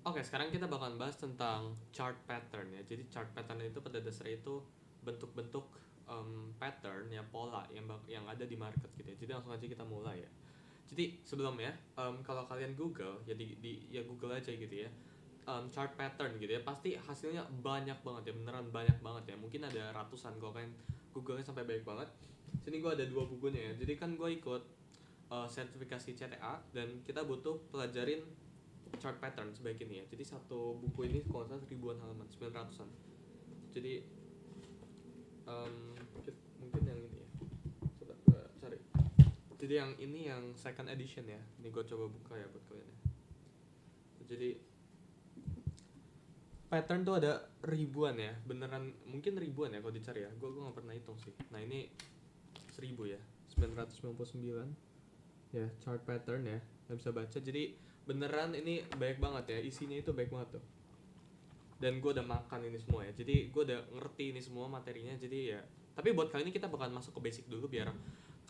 Oke, sekarang kita bakalan bahas tentang chart pattern ya. Jadi chart pattern itu pada dasarnya itu bentuk-bentuk pattern ya, pola yang ada di market gitu ya. Jadi langsung aja kita mulai ya. Jadi sebelumnya kalau kalian Google ya ya Google aja gitu ya. Chart pattern gitu ya, pasti hasilnya banyak banget ya, beneran banyak banget ya. Mungkin ada ratusan kalau kalian Google-nya sampai banyak banget. Sini gue ada dua bukunya ya. Jadi kan gue ikut sertifikasi CTA dan kita butuh pelajarin chart pattern sebaik ini ya. Jadi satu buku ini kalau nggak salah ribuan halaman, 900-an. Jadi um, mungkin yang ini ya. Coba gue cari. Jadi yang ini yang second edition ya. Ini gue coba buka ya buat kalian ya. Jadi pattern tuh ada ribuan ya, beneran mungkin ribuan ya kalau dicari ya. Gue nggak pernah hitung sih. Nah ini 1000 ya, 999 ya chart pattern ya. Nggak bisa baca. Jadi beneran ini banyak banget ya, isinya itu banyak banget tuh. Dan gue udah makan ini semua ya, jadi gue udah ngerti ini semua materinya. Jadi ya, tapi buat kali ini kita bakalan masuk ke basic dulu biar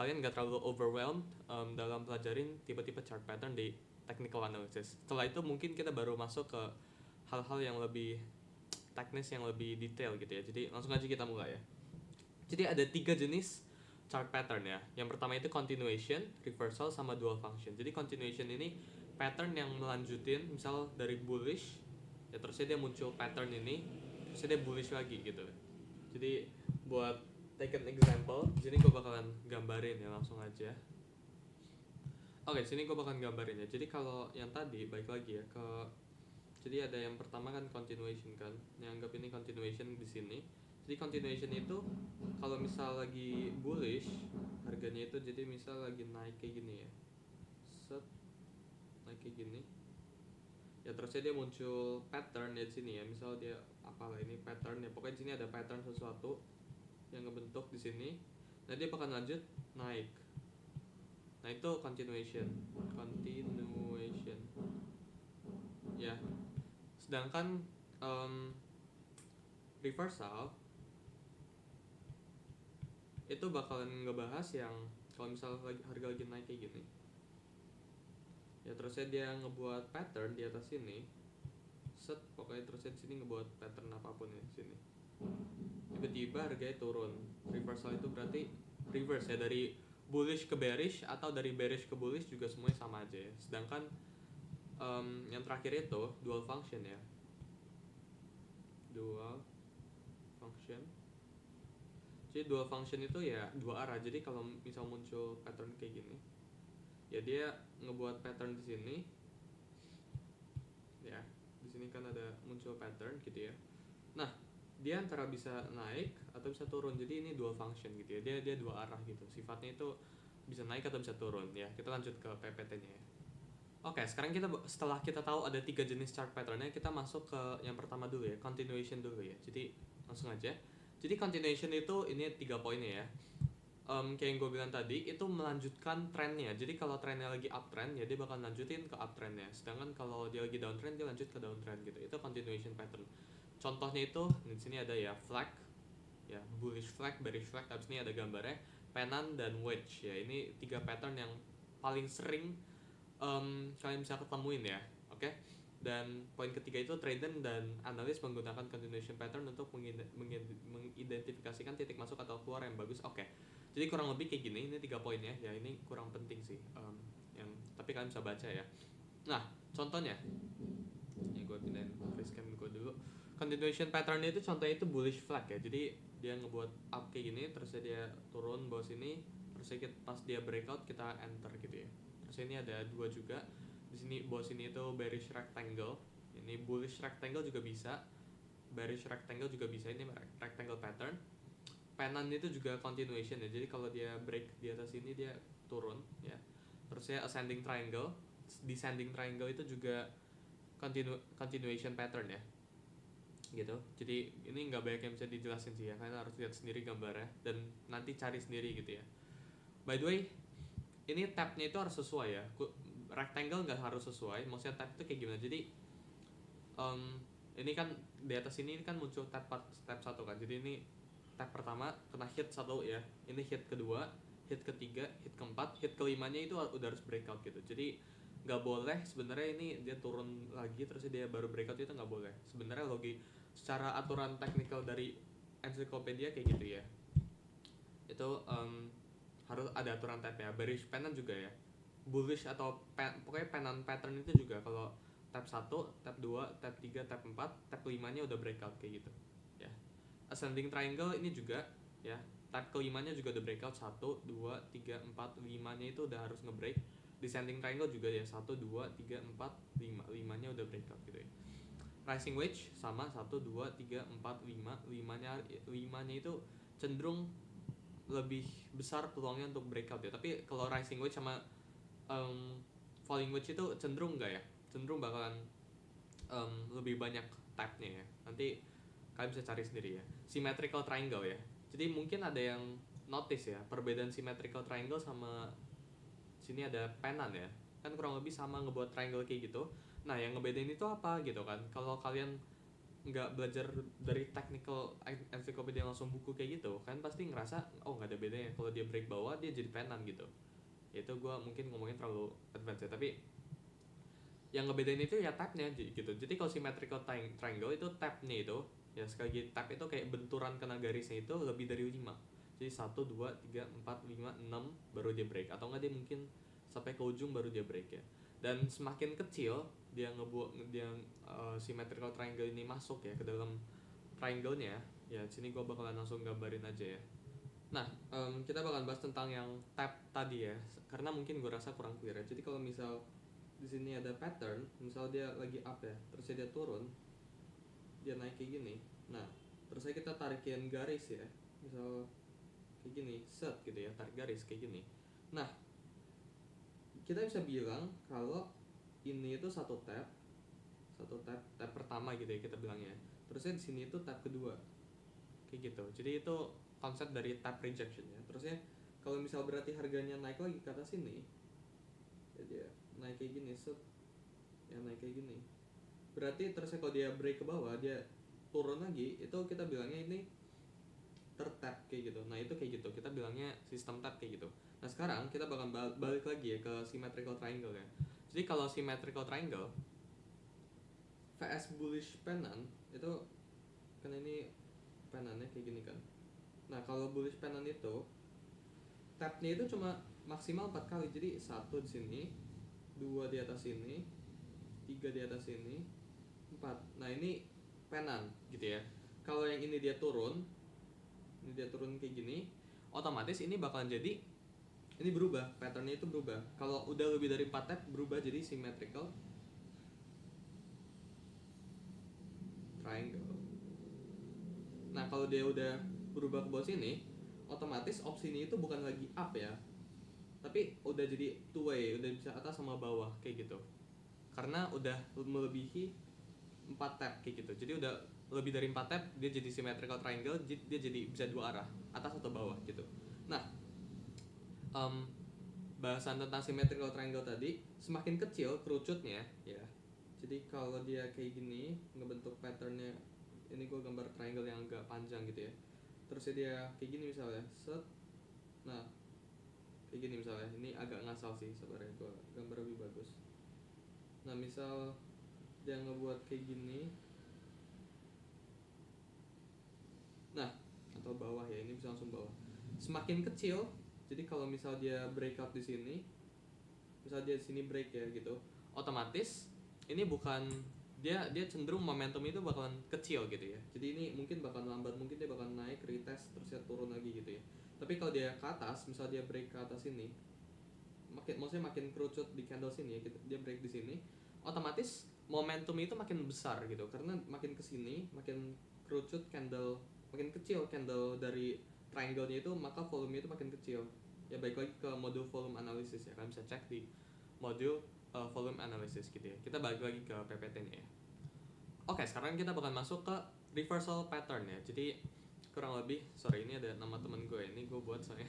kalian gak terlalu overwhelmed dalam pelajarin tipe-tipe chart pattern di technical analysis. Setelah itu mungkin kita baru masuk ke hal-hal yang lebih teknis, yang lebih detail gitu ya. Jadi langsung aja kita mulai ya. Jadi ada 3 jenis chart pattern ya. Yang pertama itu continuation, reversal, sama dual function. Jadi continuation ini pattern yang melanjutin, misal dari bullish ya, terusnya dia muncul pattern ini, terusnya dia bullish lagi gitu. Jadi buat take an example, di sini gue bakalan gambarin ya, langsung aja. Oke, sini gue bakalan gambarin ya. Jadi kalau yang tadi balik lagi ya ke, jadi ada yang pertama kan continuation kan. Yang anggap ini continuation di sini. Jadi continuation itu kalau misal lagi bullish harganya itu, jadi misal lagi naik kayak gini ya. Set, naik kayak gini. Ya terusnya dia muncul pattern ya di sini ya. Misal dia apalah ini pattern ya. Pokoknya di sini ada pattern sesuatu yang ngebentuk di sini. Nah, dia bakal lanjut naik. Nah, itu continuation. Continuation. Ya. Sedangkan reversal itu bakalan ngebahas yang kalau misal harga lagi naik kayak gini ya, terusnya dia ngebuat pattern di atas sini, set, pokoknya terusnya di sini ngebuat pattern apapun ya di sini, tiba-tiba harganya turun. Reversal itu berarti reverse ya, dari bullish ke bearish atau dari bearish ke bullish juga semuanya sama aja ya. Sedangkan yang terakhir itu dual function ya, dual function. Jadi dual function itu ya dua arah. Jadi kalau misal muncul pattern kayak gini, ya dia ngebuat pattern di sini. Ya, di sini kan ada muncul pattern gitu ya. Nah, dia antara bisa naik atau bisa turun. Jadi ini dual function gitu ya. Dia dua arah gitu. Sifatnya itu bisa naik atau bisa turun ya. Kita lanjut ke PPT-nya ya. Oke, sekarang kita setelah kita tahu ada 3 jenis chart patternnya, kita masuk ke yang pertama dulu ya, continuation dulu ya. Jadi langsung aja. Jadi continuation itu ini 3 poinnya ya. Kayak yang gue bilang tadi, itu melanjutkan trennya. Jadi kalau trennya lagi uptrend ya dia bakal lanjutin ke uptrendnya. Sedangkan kalau dia lagi downtrend dia lanjut ke downtrend gitu. Itu continuation pattern. Contohnya itu di sini ada ya flag, ya bullish flag, bearish flag. Abis ini ada gambarnya pennant dan wedge ya. Ini 3 pattern yang paling sering kalian bisa ketemuin ya. Oke. Dan poin ketiga itu trader dan analis menggunakan continuation pattern untuk mengidentifikasikan titik masuk atau keluar yang bagus. Oke. Jadi kurang lebih kayak gini. Ini 3 poinnya ya. Ini kurang penting sih. Yang tapi kalian bisa baca ya. Nah, contohnya ya, gue pindahin facecam gue dulu. Continuation pattern itu contohnya itu bullish flag ya. Jadi dia ngebuat up kayak gini, terus dia turun bawah sini, terus pas dia breakout kita enter gitu ya. Terus ini ada 2 juga. Di sini bawah sini itu bearish rectangle. Ini bullish rectangle juga bisa. Bearish rectangle juga bisa. Ini rectangle pattern. Pennant itu juga continuation ya. Jadi kalau dia break di atas ini dia turun ya. Terus ya ascending triangle. Descending triangle itu juga continuation pattern ya gitu. Jadi ini nggak banyak yang bisa dijelasin sih ya, kalian harus lihat sendiri gambarnya dan nanti cari sendiri gitu ya. By the way, ini tabnya itu harus sesuai ya. Rectangle nggak harus sesuai, maksudnya tab itu kayak gimana. Jadi ini kan di atas ini kan muncul tab 1 kan. Jadi ini tab pertama kena hit 1 ya, ini hit kedua, hit ketiga, hit keempat, hit kelimanya itu udah harus breakout gitu. Jadi nggak boleh sebenarnya ini dia turun lagi terus dia baru breakout, itu nggak boleh sebenarnya. Secara aturan teknikal dari ensiklopedia kayak gitu ya, itu harus ada aturan type-nya. Bearish pennant juga ya, bullish atau pokoknya pennant pattern itu juga kalau tab 1, tab 2, tab 3, tab 4, tab 5-nya udah breakout kayak gitu ya. Ascending triangle ini juga ya, tab kelimanya juga udah breakout 1, 2, 3, 4, 5-nya itu udah harus ngebreak. Descending triangle juga ya, 1, 2, 3, 4, 5, 5-nya udah breakout gitu ya. Rising wedge sama 1, 2, 3, 4, 5, 5-nya itu cenderung lebih besar peluangnya untuk breakout ya. Tapi kalau rising wedge sama falling wedge itu cenderung enggak ya, cenderung bakalan lebih banyak type-nya ya. Nanti kalian bisa cari sendiri ya. Symmetrical triangle ya, jadi mungkin ada yang notice ya perbedaan symmetrical triangle sama sini ada pennant ya, kan kurang lebih sama ngebuat triangle kayak gitu. Nah yang ngebedain itu apa gitu kan, kalau kalian nggak belajar dari technical encyclopedia langsung buku kayak gitu kan pasti ngerasa oh nggak ada bedanya, kalau dia break bawah dia jadi pennant gitu. Itu gue mungkin ngomongin terlalu advance ya, tapi yang ngebedain itu ya tab-nya gitu. Jadi kalau symmetrical triangle itu tab-nya itu ya, sekali lagi tab itu kayak benturan kena garisnya itu lebih dari 5. Jadi 1, 2, 3, 4, 5, 6 baru dia break, atau enggak dia mungkin sampai ke ujung baru dia break ya. Dan semakin kecil dia symmetrical triangle ini masuk ya ke dalam triangle-nya ya. Sini gue bakalan langsung gambarin aja ya. Nah, kita bakalan bahas tentang yang tab tadi ya, karena mungkin gue rasa kurang clear ya. Jadi kalau misal di sini ada pattern, misal dia lagi up ya, terus dia turun, dia naik kayak gini. Nah, terus kita tarikin garis ya, misal kayak gini, set gitu ya, tarik garis kayak gini. Nah, kita bisa bilang kalau ini itu satu tab pertama gitu ya kita bilangnya. Terusnya di sini itu tab kedua, kayak gitu. Jadi itu konsep dari tab rejection ya. Terusnya kalau misal berarti harganya naik lagi ke atas sini, ya dia naik kayak gini, set, ya naik kayak gini. Berarti terusnya kalau dia break ke bawah, dia turun lagi, itu kita bilangnya ini tertap kayak gitu. Nah itu kayak gitu, kita bilangnya sistem tap kayak gitu. Nah sekarang kita bakal balik lagi ya ke symmetrical triangle ya. Jadi kalau symmetrical triangle VS bullish pennant itu kan ini pennantnya kayak gini kan. Nah kalau bullish pennant itu tapnya itu cuma maksimal 4 kali. Jadi 1 di sini, 2 di atas sini, 3 di atas sini, 4. Nah ini pennant gitu ya. Kalau yang ini dia turun kayak gini, otomatis ini bakalan jadi ini berubah, patternnya itu berubah. Kalau udah lebih dari 4 tab berubah jadi symmetrical triangle. Nah kalau dia udah berubah ke bawah sini, otomatis opsi ini itu bukan lagi up ya, tapi udah jadi two way, udah bisa atas sama bawah kayak gitu. Karena udah melebihi 4 tab kayak gitu. Jadi udah lebih dari 4 tab dia jadi symmetrical triangle, dia jadi bisa dua arah, atas atau bawah gitu. Nah, bahasan tentang symmetrical triangle tadi, semakin kecil kerucutnya ya. Jadi kalau dia kayak gini ngebentuk patternnya, ini gue gambar triangle yang agak panjang gitu ya. Terusnya dia kayak gini misalnya, set. Nah, kayak gini misalnya, ini agak ngasal sih sebenarnya, gue gambar lebih bagus. Nah misal dia ngebuat kayak gini, nah atau bawah ya, ini bisa langsung bawah. Semakin kecil, jadi kalau misal dia breakout di sini, misal dia di sini break ya gitu, otomatis ini bukan dia cenderung momentum itu bakalan kecil gitu ya. Jadi ini mungkin bakal lambat, mungkin dia bakal naik, retest, terus dia turun lagi gitu ya. Tapi kalau dia ke atas, misal dia break ke atas ini, maksudnya makin kerucut di candle sini ya, dia break di sini, otomatis momentum itu makin besar gitu, karena makin kesini makin kerucut candle, makin kecil candle dari triangle-nya itu, maka volume itu makin kecil ya. Baik lagi ke modul volume analysis ya, kalian bisa cek di modul volume analysis gitu ya. Kita balik lagi ke PPT-nya ya. Oke, sekarang kita bakal masuk ke reversal pattern ya. Jadi kurang lebih, sorry ini ada nama temen gue, ini gue buat soalnya.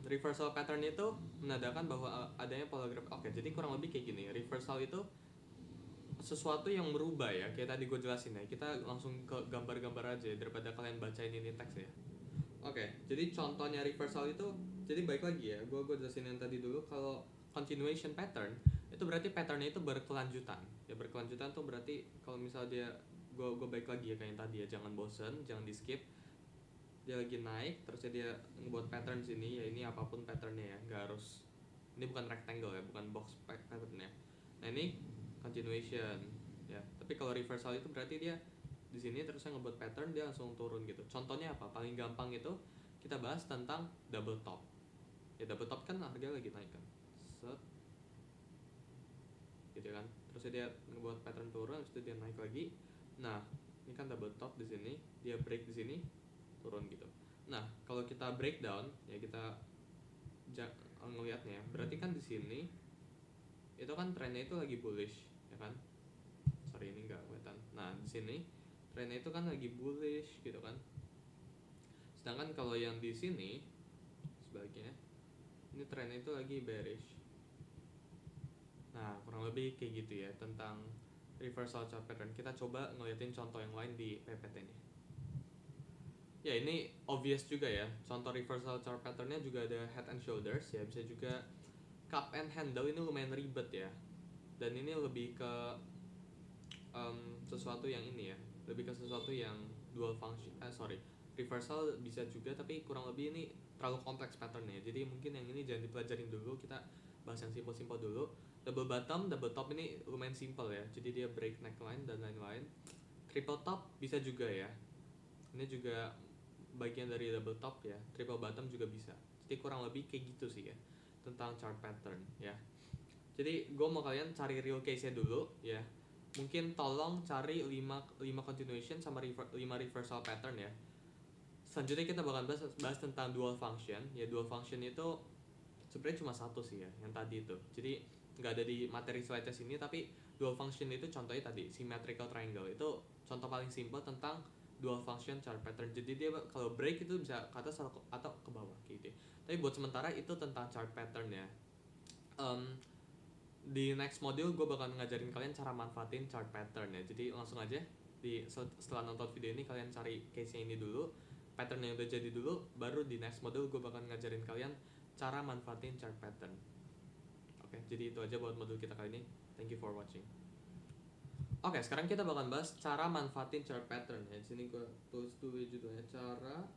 Reversal pattern itu menandakan bahwa adanya pola grafik. Oke, jadi kurang lebih kayak gini. Reversal itu sesuatu yang merubah ya, kayak tadi gue jelasin ya. Kita langsung ke gambar-gambar aja daripada kalian bacain ini teks ya. Oke, jadi contohnya reversal itu, jadi baik lagi ya, gue jelasin yang tadi dulu. Kalau continuation pattern, itu berarti patternnya itu berkelanjutan. Ya berkelanjutan tuh berarti kalau misalnya dia gue baik lagi ya kayak yang tadi ya, jangan bosen, jangan di skip. Dia lagi naik terus dia ngebuat pattern sini ya, ini apapun patternnya ya, nggak harus, ini bukan rectangle ya, bukan box patternnya. Nah ini continuation ya, tapi kalau reversal itu berarti dia di sini terusnya ngebuat pattern, dia langsung turun gitu. Contohnya apa? Paling gampang itu kita bahas tentang double top. Ya double top kan harga lagi naik kan, set gitu kan, terus dia ngebuat pattern turun, terus dia naik lagi. Nah ini kan double top di sini, dia break di sini, turun gitu. Nah kalau kita breakdown ya, kita ngelihatnya berarti kan di sini itu kan trennya itu lagi bullish ya kan, sorry ini nggak kelihatan. Nah di sini trennya itu kan lagi bullish gitu kan, sedangkan kalau yang di sini sebaliknya, ini trennya itu lagi bearish. Nah kurang lebih kayak gitu ya tentang reversal chart pattern. Kita coba ngeliatin contoh yang lain di PPT nih. Ya ini obvious juga ya, contoh reversal chart patternnya juga ada head and shoulders ya, bisa juga cup and handle. Ini lumayan ribet ya, dan ini lebih ke sesuatu yang ini ya, lebih ke sesuatu yang dual function, reversal bisa juga, tapi kurang lebih ini terlalu kompleks patternnya, jadi mungkin yang ini jangan dipelajarin dulu, kita bahas yang simple-simple dulu. Double bottom, double top ini lumayan simple ya, jadi dia break neckline dan lain-lain. Triple top bisa juga ya, ini juga bagian dari double top ya. Triple bottom juga bisa, jadi kurang lebih kayak gitu sih ya tentang chart pattern ya. Jadi gue mau kalian cari real case-nya dulu ya. Mungkin tolong cari 5 continuation sama 5 reversal pattern ya. Selanjutnya kita bakal bahas tentang dual function. Ya dual function itu sebenarnya cuma satu sih ya, yang tadi itu. Jadi nggak ada di materi slide sini, tapi dual function itu contohnya tadi symmetrical triangle. Itu contoh paling simple tentang dual function chart pattern. Jadi dia kalau break itu bisa ke atas atau ke bawah gitu. Tapi buat sementara itu tentang chart pattern ya. Di next module gue bakal ngajarin kalian cara manfaatin chart pattern ya. Jadi langsung aja setelah nonton video ini kalian cari case-nya ini dulu, pattern yang udah jadi dulu, baru di next module gue bakal ngajarin kalian cara manfaatin chart pattern. Oke, jadi itu aja buat modul kita kali ini. Thank you for watching. Oke, sekarang kita bakal bahas cara manfaatin chart pattern ya. Di sini gue tulis dulu judulnya, cara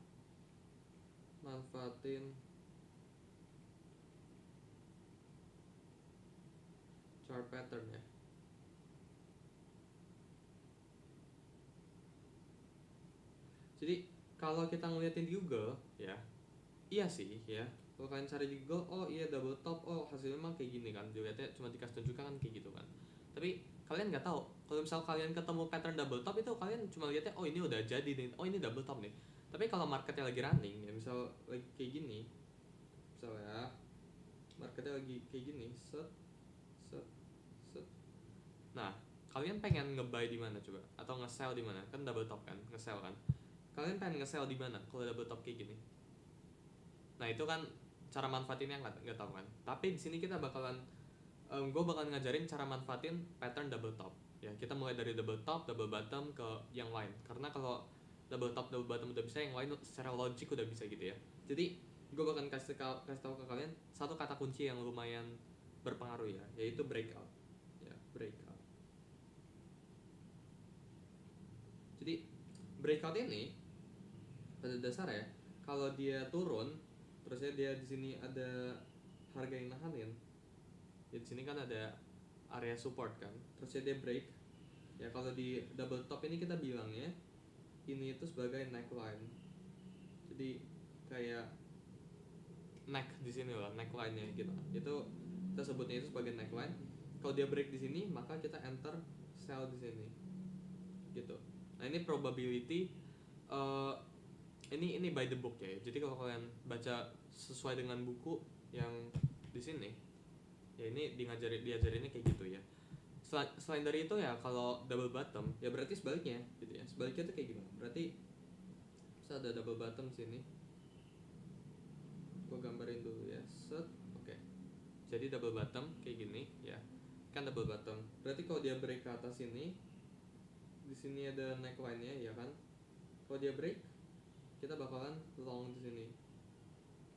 manfaatin chart pattern ya. Jadi kalau kita ngeliatin di Google ya, iya sih ya, kalau kalian cari di Google, oh iya double top, oh hasilnya emang kayak gini kan, dilihatnya cuma dikasih tunjukkan kan kayak gitu kan. Tapi kalian nggak tahu kalau misal kalian ketemu pattern double top itu kalian cuma lihatnya oh ini udah jadi nih, oh ini double top nih. Tapi kalau marketnya lagi running ya, misal lagi kayak gini, misalnya marketnya lagi kayak gini, set set set. Nah kalian pengen nge-buy di mana coba, atau nge-sell di mana? Kan double top kan, nge-sell kan. Kalian pengen nge-sell di mana kalau double top kayak gini? Nah itu kan cara manfaatinnya nggak tahu kan. Tapi di sini kita bakalan gue bakalan ngajarin cara manfaatin pattern double top ya. Kita mulai dari double top, double bottom ke yang lain, karena kalau double top, double bottom udah bisa, yang lain secara logik udah bisa gitu ya. Jadi gue bakalan kasih tahu ke kalian satu kata kunci yang lumayan berpengaruh ya, yaitu breakout ya, breakout. Jadi breakout ini pada dasar ya, kalau dia turun terusnya dia di sini ada harga yang nahanin ya, di sini kan ada area support kan, terusnya dia break ya. Kalau di double top ini kita bilangnya ini itu sebagai neckline, jadi kayak neck di sini loh, neckline nya gitu. Itu kita sebutnya itu sebagai neckline. Kalau dia break di sini maka kita enter sell di sini gitu. Nah ini probability ini by the book ya. Jadi kalau kalian baca sesuai dengan buku yang di sini ya, ini diajarinnya kayak gitu ya. Selain dari itu ya, kalau double bottom ya berarti sebaliknya gitu ya. Sebaliknya tuh kayak gimana? Berarti bisa ada double bottom sini. Gua gambarin dulu ya. Set. Oke. Jadi double bottom kayak gini ya. Kan double bottom. Berarti kalau dia break ke atas ini, di sini ada neckline-nya ya kan. Kalau dia break, kita bakalan long di sini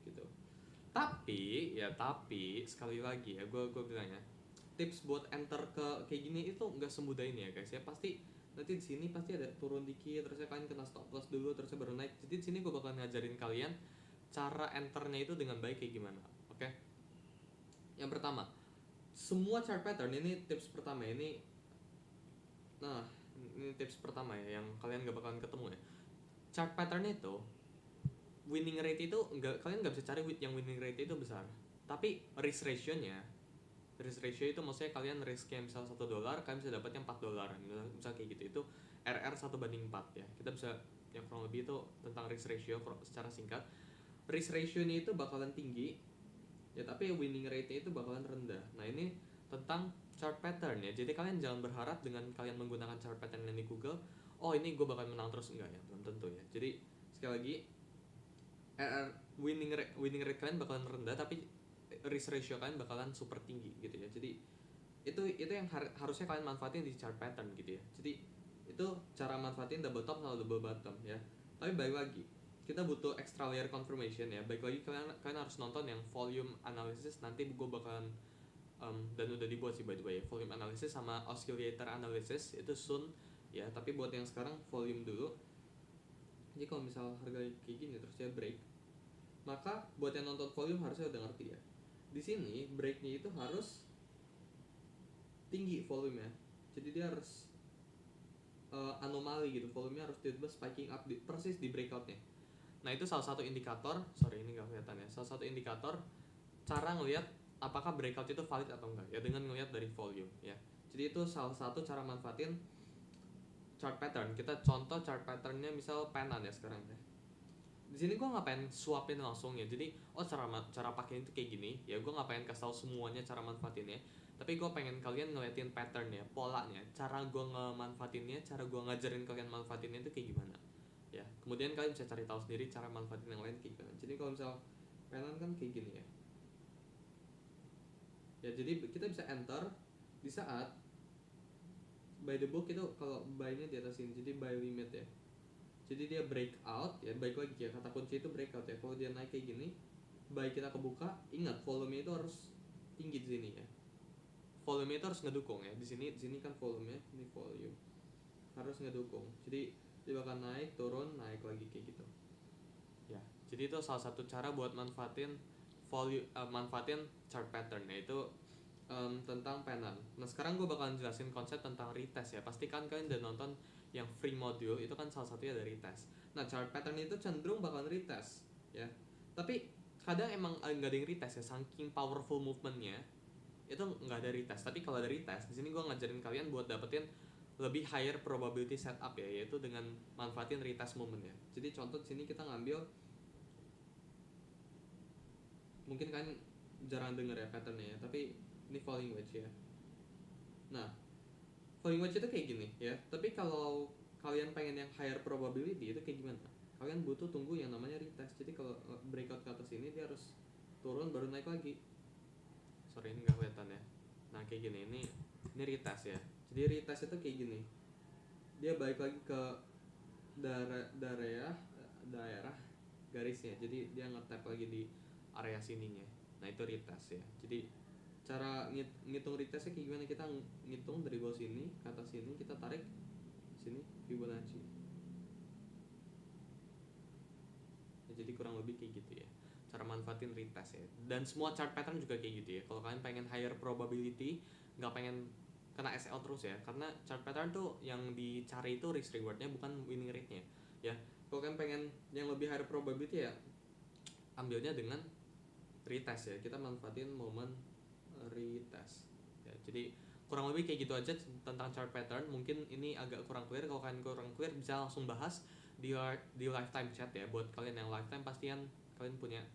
gitu. Tapi sekali lagi ya, gue bilang ya, tips buat enter ke kayak gini itu nggak semudah ini ya guys ya. Pasti nanti di sini pasti ada turun dikit, terusnya kalian kena stop loss dulu, terusnya baru naik. Jadi di sini gue bakal ngajarin kalian cara enternya itu dengan baik kayak gimana. Oke? Yang pertama, semua chart pattern ini tips pertama ini. Nah, ini tips pertama ya yang kalian gak bakalan ketemu ya. Chart pattern itu winning rate itu kalian nggak bisa cari yang winning rate itu besar. Tapi risk ratio-nya, risk ratio itu maksudnya kalian risknya misal $1, kalian bisa dapatnya $4. Misal kayak gitu, itu RR 1/4 ya. Kita bisa yang kurang lebih itu tentang risk ratio secara singkat. Risk ratio-nya itu bakalan tinggi ya, tapi winning rate-nya itu bakalan rendah. Nah, ini tentang chart pattern ya. Jadi kalian jangan berharap dengan kalian menggunakan chart pattern yang di Google, oh ini gue bakal menang terus, enggak ya, belum tentu ya. Jadi sekali lagi, winning rate kalian bakalan rendah, tapi risk ratio kalian bakalan super tinggi gitu ya. Jadi itu yang harusnya kalian manfaatin di chart pattern gitu ya. Jadi itu cara manfaatin double top sama double bottom ya. Tapi balik lagi, kita butuh extra layer confirmation ya. Balik lagi, kalian harus nonton yang volume analysis. Nanti gue bakalan dan udah dibuat sih by the way, volume analysis sama oscillator analysis itu soon ya. Tapi buat yang sekarang volume dulu. Jadi kalau misal harga kayak gini terus ya break, maka buat yang nonton volume harusnya udah ngerti ya. Di sini breaknya itu harus tinggi volumenya. Jadi dia harus anomali gitu, volumenya harus tiba-tiba spiking up persis di breakoutnya. Nah, itu salah satu indikator, sorry ini nggak kelihatan ya, salah satu indikator cara ngelihat apakah breakout itu valid atau enggak ya, dengan ngelihat dari volume ya. Jadi itu salah satu cara manfaatin chart pattern. Kita contoh chart patternnya misal penan ya sekarang ya. Di sini gue nggak pengen swapin langsung ya. Jadi cara pakai itu kayak gini ya. Gue nggak pengen kasih tahu semuanya cara manfaatinnya, tapi gue pengen kalian ngeliatin patternnya, polanya, cara gue ngemanfaatinnya, cara gue ngajarin kalian manfaatinnya itu kayak gimana ya. Kemudian kalian bisa cari tahu sendiri cara manfaatin yang lain kayak gimana. Jadi kalau misal penan kan kayak gini ya. Ya jadi kita bisa enter di saat by the book itu, kalau buy-nya di atas ini, jadi buy limit ya. Jadi dia breakout ya, baik lagi ya, kata kunci itu breakout ya. Kalau dia naik kayak gini, buy kita kebuka, ingat volume itu harus tinggi di sini ya. Volume itu harus ngedukung ya. Di sini kan volume, ini volume harus ngedukung. Jadi dia bakal naik, turun, naik lagi kayak gitu. Ya, jadi itu salah satu cara buat manfaatin manfaatin chart pattern, yaitu tentang penan. Nah, sekarang gue bakalan jelasin konsep tentang retest ya. Pastikan kalian udah nonton yang free module, itu kan salah satunya dari retest. Nah, chart pattern itu cenderung bakalan retest ya. Tapi kadang emang nggak ada yang retest ya, saking powerful movementnya itu nggak ada retest. Tapi kalau ada retest, di sini gue ngajarin kalian buat dapetin lebih higher probability setup ya, yaitu dengan manfaatin retest movement ya. Jadi contoh di sini kita ngambil, mungkin kan jarang denger ya patternnya ya, tapi ini falling wedge ya. Nah, falling wedge itu kayak gini ya. Tapi kalau kalian pengen yang higher probability itu kayak gimana? Kalian butuh tunggu yang namanya retest. Jadi kalau breakout ke atas ini dia harus turun baru naik lagi. Sorry ini nggak kelihatan ya. Nah kayak gini, ini retest ya. Jadi retest itu kayak gini. Dia balik lagi ke daerah garisnya. Jadi dia nge-tap lagi di area sininya. Nah itu retest ya. Jadi cara ngitung retestnya kayak gimana? Kita ngitung dari bawah sini ke atas sini, kita tarik sini Fibonacci ya. Jadi kurang lebih kayak gitu ya cara manfaatin retest ya. Dan semua chart pattern juga kayak gitu ya. Kalau kalian pengen higher probability, nggak pengen kena SL terus ya, karena chart pattern tuh yang dicari itu risk rewardnya, bukan winning rate-nya ya. Kalau kalian pengen yang lebih higher probability ya, ambilnya dengan retest ya. Kita manfaatin momen retest ya. Jadi kurang lebih kayak gitu aja tentang chart pattern. Mungkin ini agak kurang clear. Kalau kalian kurang clear, bisa langsung bahas di lifetime chat ya. Buat kalian yang lifetime, pastikan kalian punya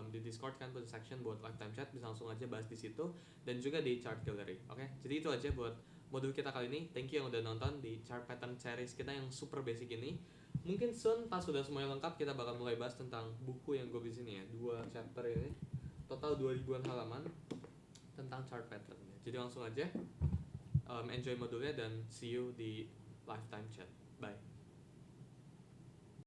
di Discord kan punya section buat lifetime chat, bisa langsung aja bahas di situ, dan juga di chart gallery. Oke, jadi itu aja buat modul kita kali ini. Thank you yang udah nonton di chart pattern series kita yang super basic ini. Mungkin soon pas sudah semuanya lengkap, kita bakal mulai bahas tentang buku yang gue di sini ya, 2 chapter ini, total 2000-an halaman tentang chart pattern. Jadi langsung aja enjoy modulnya dan see you di lifetime chat. Bye.